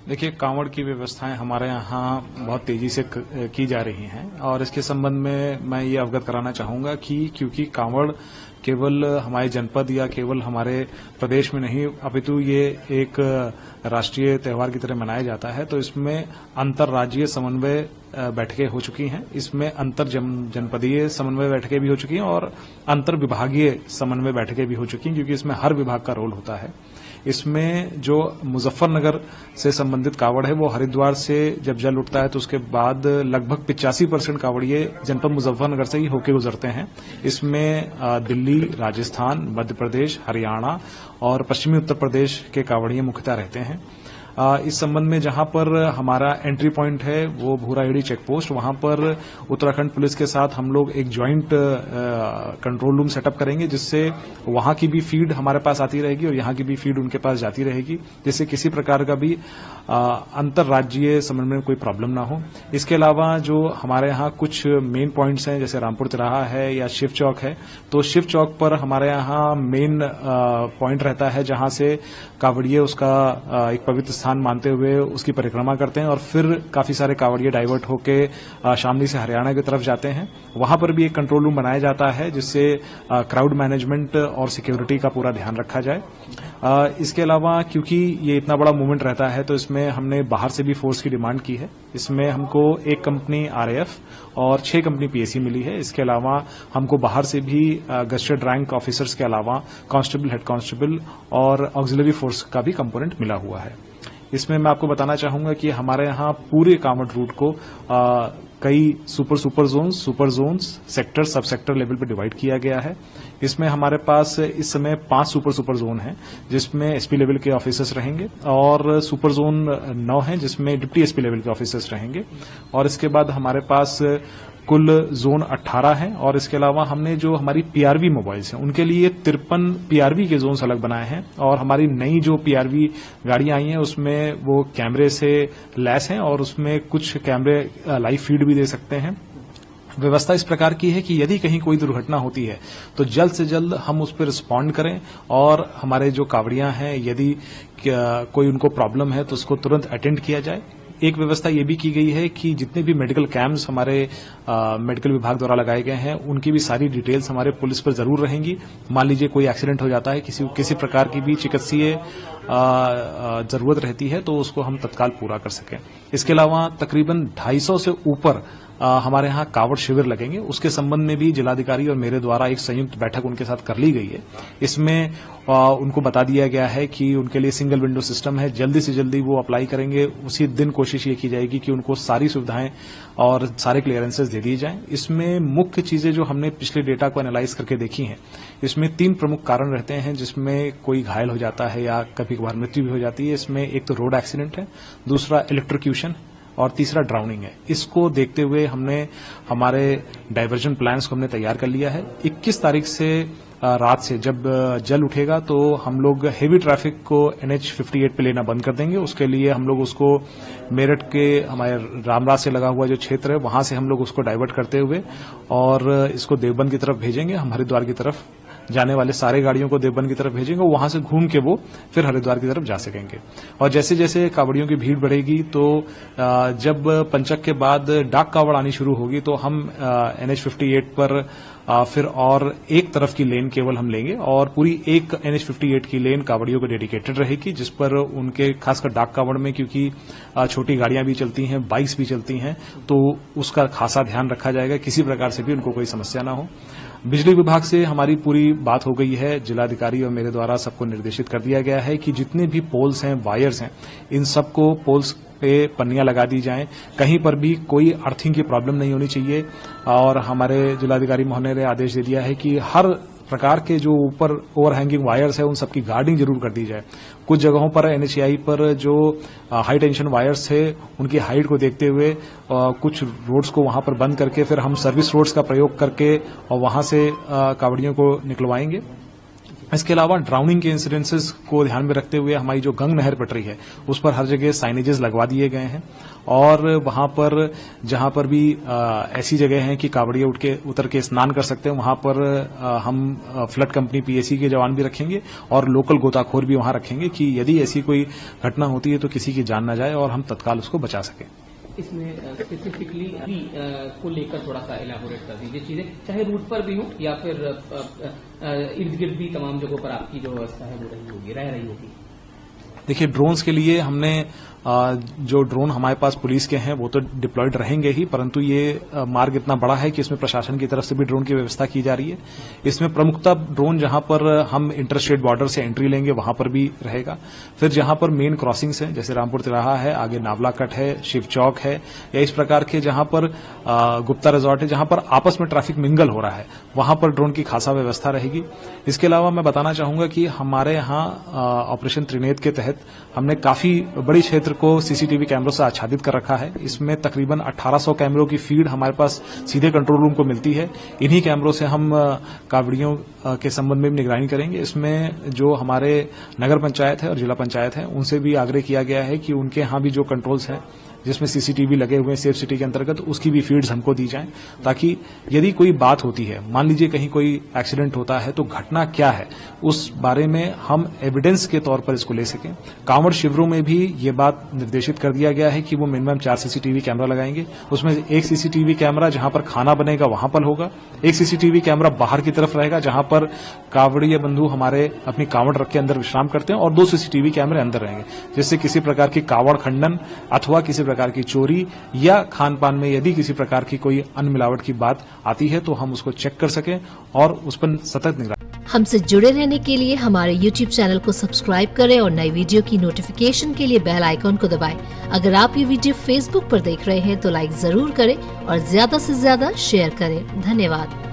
देखिए, कांवड़ की व्यवस्थाएं हमारे यहाँ बहुत तेजी से की जा रही हैं और इसके संबंध में मैं ये अवगत कराना चाहूंगा कि क्योंकि कांवड़ केवल हमारे जनपद या केवल हमारे प्रदेश में नहीं अपितु ये एक राष्ट्रीय त्योहार की तरह मनाया जाता है, तो इसमें अंतर्राज्यीय समन्वय बैठकें हो चुकी हैं, इसमें अंतर जनपदीय समन्वय बैठकें भी हो चुकी हैं और अंतर विभागीय समन्वय बैठकें भी हो चुकी हैं, क्योंकि इसमें हर विभाग का रोल होता है। इसमें जो मुजफ्फरनगर से संबंधित कावड़ है वो हरिद्वार से जब जल उठता है तो उसके बाद लगभग 85% कावड़िए जनपद मुजफ्फरनगर से ही होकर गुजरते हैं। इसमें दिल्ली, राजस्थान, मध्य प्रदेश, हरियाणा और पश्चिमी उत्तर प्रदेश के कावड़िए मुख्यतः रहते हैं। इस संबंध में जहां पर हमारा एंट्री पॉइंट है वो भूराहेड़ी चेक पोस्ट, वहां पर उत्तराखंड पुलिस के साथ हम लोग एक ज्वाइंट कंट्रोल रूम सेटअप करेंगे, जिससे वहां की भी फीड हमारे पास आती रहेगी और यहां की भी फीड उनके पास जाती रहेगी, जिससे किसी प्रकार का भी अंतर्राज्यीय समन्वय में कोई प्रॉब्लम ना हो। इसके अलावा जो हमारे यहाँ कुछ मेन पॉइंट्स हैं, जैसे रामपुर तिराहा है या शिव चौक है, तो शिव चौक पर हमारे यहाँ मेन पॉइंट रहता है जहां से कावड़िए उसका एक पवित्र स्थान मानते हुए उसकी परिक्रमा करते हैं और फिर काफी सारे कावड़िए डाइवर्ट होकर शामली से हरियाणा की तरफ जाते हैं। वहां पर भी एक कंट्रोल रूम बनाया जाता है जिससे क्राउड मैनेजमेंट और सिक्योरिटी का पूरा ध्यान रखा जाए। इसके अलावा क्योंकि ये इतना बड़ा मूवमेंट रहता है तो इसमें हमने बाहर से भी फोर्स की डिमांड की है। इसमें हमको एक कंपनी आरएएफ और 6 कंपनी पीएसी मिली है। इसके अलावा हमको बाहर से भी गस्टेड रैंक ऑफिसर्स के अलावा कांस्टेबल, हेड कांस्टेबल और ऑक्सिलरी फोर्स का भी कंपोनेंट मिला हुआ है। इसमें मैं आपको बताना चाहूंगा कि हमारे यहाँ पूरे कांवड़ रूट को कई सुपर जोन्स, सेक्टर, सब सेक्टर लेवल पे डिवाइड किया गया है। इसमें हमारे पास इस समय 5 सुपर जोन हैं, जिसमें एसपी लेवल के ऑफिसर्स रहेंगे और सुपर जोन 9 हैं जिसमें डिप्टी एसपी लेवल के ऑफिसर्स रहेंगे और इसके बाद हमारे पास कुल जोन 18 हैं और इसके अलावा हमने जो हमारी पीआरवी मोबाइल्स हैं उनके लिए 53 पीआरवी के जोन्स अलग बनाए हैं और हमारी नई जो पीआरवी गाड़ियां आई हैं उसमें वो कैमरे से लैस हैं और उसमें कुछ कैमरे लाइव फीड भी दे सकते हैं। व्यवस्था इस प्रकार की है कि यदि कहीं कोई दुर्घटना होती है तो जल्द से जल्द हम उस पर रिस्पॉन्ड करें और हमारे जो कावड़ियां हैं यदि कोई उनको प्रॉब्लम है तो उसको तुरंत अटेंड किया जाए। एक व्यवस्था ये भी की गई है कि जितने भी मेडिकल कैंप्स हमारे मेडिकल विभाग द्वारा लगाए गए हैं उनकी भी सारी डिटेल्स हमारे पुलिस पर जरूर रहेंगी। मान लीजिए कोई एक्सीडेंट हो जाता है, किसी प्रकार की भी चिकित्सीय जरूरत रहती है तो उसको हम तत्काल पूरा कर सकें। इसके अलावा तकरीबन 250 से ऊपर हमारे यहाँ कावड़ शिविर लगेंगे। उसके संबंध में भी जिलाधिकारी और मेरे द्वारा एक संयुक्त बैठक उनके साथ कर ली गई है। इसमें उनको बता दिया गया है कि उनके लिए सिंगल विंडो सिस्टम है, जल्दी से जल्दी वो अप्लाई करेंगे। उसी दिन कोशिश ये की जाएगी कि उनको सारी सुविधाएं और सारे क्लियरेंसेस दे दिए जाएं। इसमें मुख्य चीजें जो हमने पिछले डेटा को एनालाइज करके देखी हैं, इसमें 3 प्रमुख कारण रहते हैं जिसमें कोई घायल हो जाता है या कभी कभार मृत्यु भी हो जाती है। इसमें एक तो रोड एक्सीडेंट है, दूसरा इलेक्ट्रोक्यूशन और तीसरा ड्राउनिंग है। इसको देखते हुए हमने हमारे डाइवर्जन प्लान्स को हमने तैयार कर लिया है। 21 तारीख से रात से जब जल उठेगा तो हम लोग हेवी ट्रैफिक को NH 58 पे लेना बंद कर देंगे। उसके लिए हम लोग उसको मेरठ के हमारे रामराज से लगा हुआ जो क्षेत्र है वहां से हम लोग उसको डाइवर्ट करते हुए और इसको देवबंद की तरफ भेजेंगे। हम हरिद्वार की तरफ जाने वाले सारे गाड़ियों को देवबंद की तरफ भेजेंगे, वहां से घूम के वो फिर हरिद्वार की तरफ जा सकेंगे। और जैसे जैसे कावड़ियों की भीड़ बढ़ेगी तो जब पंचक के बाद डाक कावड़ आनी शुरू होगी तो हम NH 58 पर फिर और एक तरफ की लेन केवल हम लेंगे और पूरी एक NH 58 की लेन कावड़ियों को डेडिकेटेड रहेगी, जिस पर उनके खासकर डाक कावड़ में क्योंकि छोटी गाड़ियां भी चलती हैं, बाइक्स भी चलती हैं, तो उसका खासा ध्यान रखा जाएगा, किसी प्रकार से भी उनको कोई समस्या ना हो। बिजली विभाग से हमारी पूरी बात हो गई है, जिलाधिकारी और मेरे द्वारा सबको निर्देशित कर दिया गया है कि जितने भी पोल्स हैं, वायर्स हैं, इन सबको पोल्स पे पन्नियां लगा दी जाएं। कहीं पर भी कोई अर्थिंग की प्रॉब्लम नहीं होनी चाहिए और हमारे जिलाधिकारी महोदय ने आदेश दे दिया है कि हर प्रकार के जो ऊपर ओवरहैंगिंग वायर्स है उन सबकी गार्डिंग जरूर कर दी जाए। कुछ जगहों पर NHAI पर जो हाई टेंशन वायर्स थे उनकी हाइट को देखते हुए कुछ रोड्स को वहां पर बंद करके फिर हम सर्विस रोड्स का प्रयोग करके और वहां से कावड़ियों को निकलवाएंगे। इसके अलावा ड्राउनिंग के इंसिडेंसेस को ध्यान में रखते हुए हमारी जो गंग नहर पटरी है उस पर हर जगह साइनेजेस लगवा दिए गए हैं और वहां पर जहां पर भी ऐसी जगह हैं कि कांवड़िए उतर के स्नान कर सकते हैं वहां पर हम फ्लड कंपनी पीएसी के जवान भी रखेंगे और लोकल गोताखोर भी वहां रखेंगे कि यदि ऐसी कोई घटना होती है तो किसी की जान न जाए और हम तत्काल उसको बचा सकें। इसमें स्पेसिफिकली अभी को लेकर थोड़ा सा इलाबोरेट कर दीजिए चीजें, चाहे रूट पर भी हो या फिर इर्द गिर्द भी तमाम जगहों पर आपकी जो व्यवस्था है वो रह रही होगी। देखिए, ड्रोन्स के लिए हमने जो ड्रोन हमारे पास पुलिस के हैं वो तो डिप्लॉयड रहेंगे ही, परंतु ये मार्ग इतना बड़ा है कि इसमें प्रशासन की तरफ से भी ड्रोन की व्यवस्था की जा रही है। इसमें प्रमुखतः ड्रोन जहां पर हम इंटर स्टेट बॉर्डर से एंट्री लेंगे वहां पर भी रहेगा। फिर जहां पर मेन क्रॉसिंग्स हैं जैसे रामपुर तिराहा है, आगे नावला कट है, शिव चौक है, या इस प्रकार के जहां पर गुप्ता रिजॉर्ट है जहां पर आपस में ट्रैफिक मिंगल हो रहा है वहां पर ड्रोन की खासा व्यवस्था रहेगी। इसके अलावा मैं बताना चाहूंगा कि हमारे यहां ऑपरेशन त्रिनेत्र के तहत हमने काफी बड़ी क्षेत्र को सीसीटीवी कैमरों से आच्छादित कर रखा है। इसमें तकरीबन 1800 कैमरों की फीड हमारे पास सीधे कंट्रोल रूम को मिलती है। इन्हीं कैमरों से हम कांवड़ियों के संबंध में भी निगरानी करेंगे। इसमें जो हमारे नगर पंचायत है और जिला पंचायत है उनसे भी आग्रह किया गया है कि उनके यहां भी जो कंट्रोल्स हैं जिसमें सीसीटीवी लगे हुए हैं सेफ सिटी के अंतर्गत उसकी भी फीड्स हमको दी जाएं, ताकि यदि कोई बात होती है, मान लीजिए कहीं कोई एक्सीडेंट होता है तो घटना क्या है उस बारे में हम एविडेंस के तौर पर इसको ले सकें। कांवड़ शिविरों में भी ये बात निर्देशित कर दिया गया है कि वो मिनिमम 4 सीसीटीवी कैमरा लगाएंगे। उसमें एक सीसीटीवी कैमरा जहां पर खाना बनेगा वहां पर होगा, एक सीसीटीवी कैमरा बाहर की तरफ रहेगा जहां पर कांवड़िए बंधु हमारे अपनी कांवड़ रख के अंदर विश्राम करते हैं, और 2 सीसीटीवी कैमरे अंदर रहेंगे, जिससे किसी प्रकार की कांवड़ खंडन अथवा किसी प्रकार की चोरी या खान पान में यदि किसी प्रकार की कोई अन्न मिलावट की बात आती है तो हम उसको चेक कर सकें और उस पर सतत निगरानी। हमसे जुड़े रहने के लिए हमारे YouTube चैनल को सब्सक्राइब करें और नई वीडियो की नोटिफिकेशन के लिए बेल आइकॉन को दबाएं। अगर आप ये वीडियो Facebook पर देख रहे हैं तो लाइक जरूर करें और ज्यादा से ज्यादा शेयर करें। धन्यवाद।